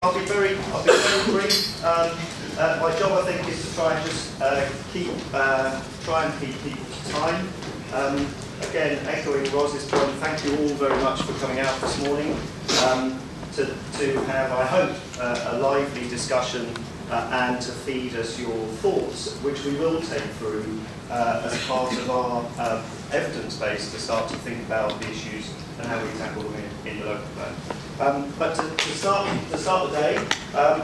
I'll be very brief. My job, I think, is to try and just try and keep people to time. Again, echoing Roz's point, thank you all very much for coming out this morning to have, I hope, a lively discussion and to feed us your thoughts, which we will take through as part of our evidence base to start to think about the issues and how we tackle them in the local plan. But to start the day,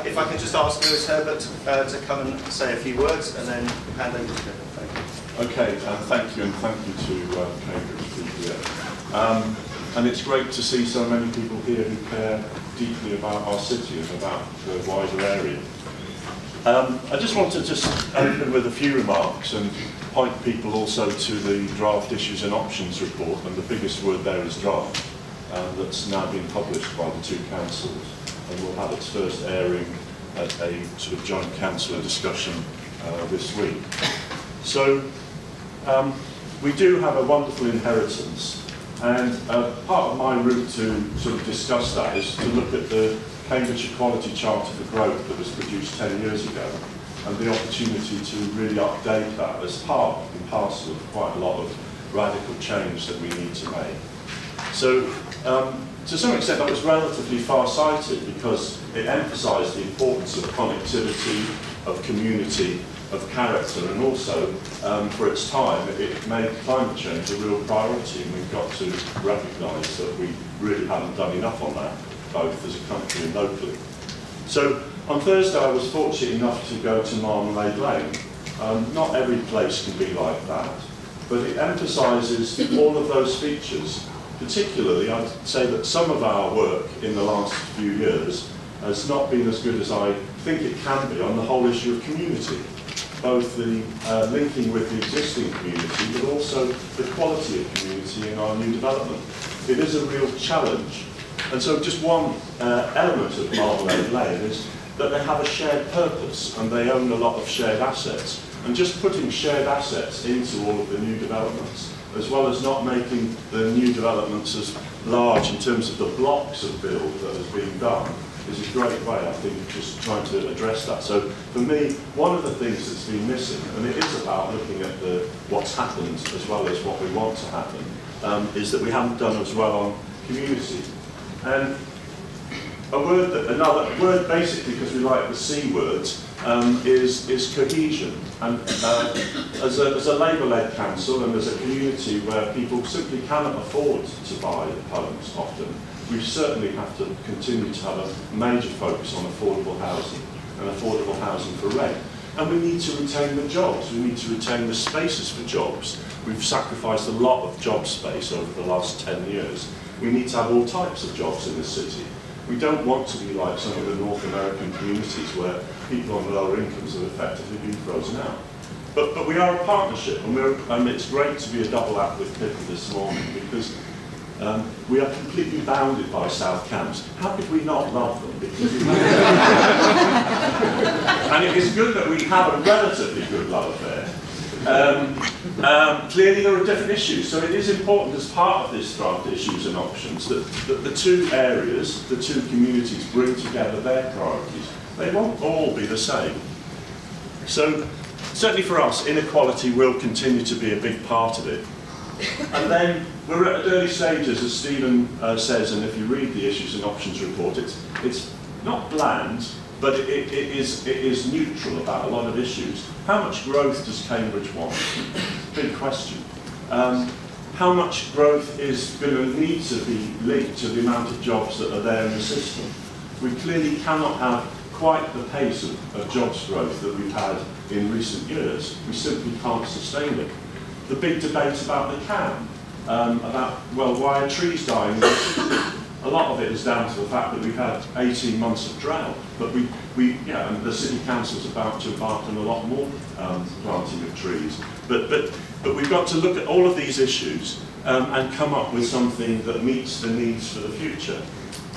if I could just ask Lewis Herbert to come and say a few words and then hand over to him. Thank you. Okay, thank you, and thank you to Cambridge PPA. And it's great to see so many people here who care deeply about our city and about the wider area. I just want to open with a few remarks and point people also to the draft issues and options report, and the biggest word there is draft, that's now been published by the two councils, and will have its first airing at a sort of joint council discussion this week. So we do have a wonderful inheritance, and part of my route to sort of discuss that is to look at the Cambridge Equality Charter for Growth that was produced 10 years ago, and the opportunity to really update that as part and parcel of quite a lot of radical change that we need to make. So to some extent that was relatively far-sighted because it emphasised the importance of connectivity, of community, of character, and also for its time it made climate change a real priority, and we've got to recognise that we really haven't done enough on that, both as a country and locally. So on Thursday I was fortunate enough to go to Marmalade Lane. Not every place can be like that, but it emphasises all of those features. Particularly, I'd say that some of our work in the last few years has not been as good as I think it can be on the whole issue of community, both the linking with the existing community, but also the quality of community in our new development. It is a real challenge. And so just one element of Marmalade Lane is that they have a shared purpose and they own a lot of shared assets. And just putting shared assets into all of the new developments, as well as not making the new developments as large in terms of the blocks of build that has been done, is a great way, I think, of just trying to address that. So for me, one of the things that's been missing, and it is about looking at what's happened as well as what we want to happen, is that we haven't done as well on community. And another word, basically, because we like the C words, is cohesion. And as a Labour-led council and as a community where people simply cannot afford to buy homes often, we certainly have to continue to have a major focus on affordable housing and affordable housing for rent. And we need to retain the jobs, we need to retain the spaces for jobs. We've sacrificed a lot of job space over the last 10 years. We need to have all types of jobs in the city. We don't want to be like some of the North American communities where people on lower incomes have effectively been frozen out. But we are a partnership, and it's great to be a double act with Pippa this morning because we are completely bounded by South Cambs. How could we not love them? Because and it is good that we have a relatively good love affair. Clearly there are different issues, so it is important as part of this draft issues and options that the two areas, the two communities bring together their priorities. They won't all be the same. So certainly for us, inequality will continue to be a big part of it. And then we're at early stages, as Stephen says, and if you read the issues and options report, it's not bland, but it is neutral about a lot of issues. How much growth does Cambridge want? Big question. How much growth is going to need to be linked to the amount of jobs that are there in the system? We clearly cannot have quite the pace of jobs growth that we've had in recent years. We simply can't sustain it. The big debate about the CAM, about, well, why are trees dying? A lot of it is down to the fact that we've had 18 months of drought, but and the City Council's about to embark on a lot more planting of trees. But we've got to look at all of these issues and come up with something that meets the needs for the future.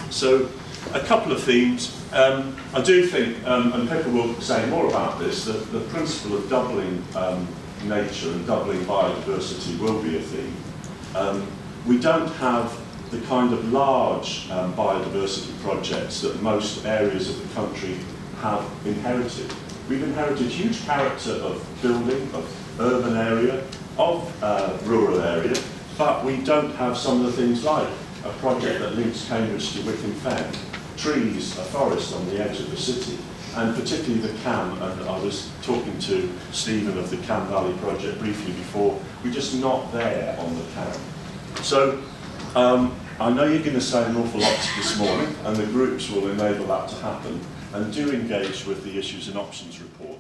So a couple of themes. I do think, and Pippa will say more about this, that the principle of doubling nature and doubling biodiversity will be a theme. We don't have the kind of large biodiversity projects that most areas of the country have inherited. We've inherited huge character of building, of urban area, of rural area, but we don't have some of the things like a project that links Cambridge to Wickham Fen, trees, a forest on the edge of the city, and particularly the Cam, and I was talking to Stephen of the Cam Valley project briefly before, we're just not there on the Cam. So I know you're going to say an awful lot this morning, and the groups will enable that to happen, and do engage with the Issues and Options report.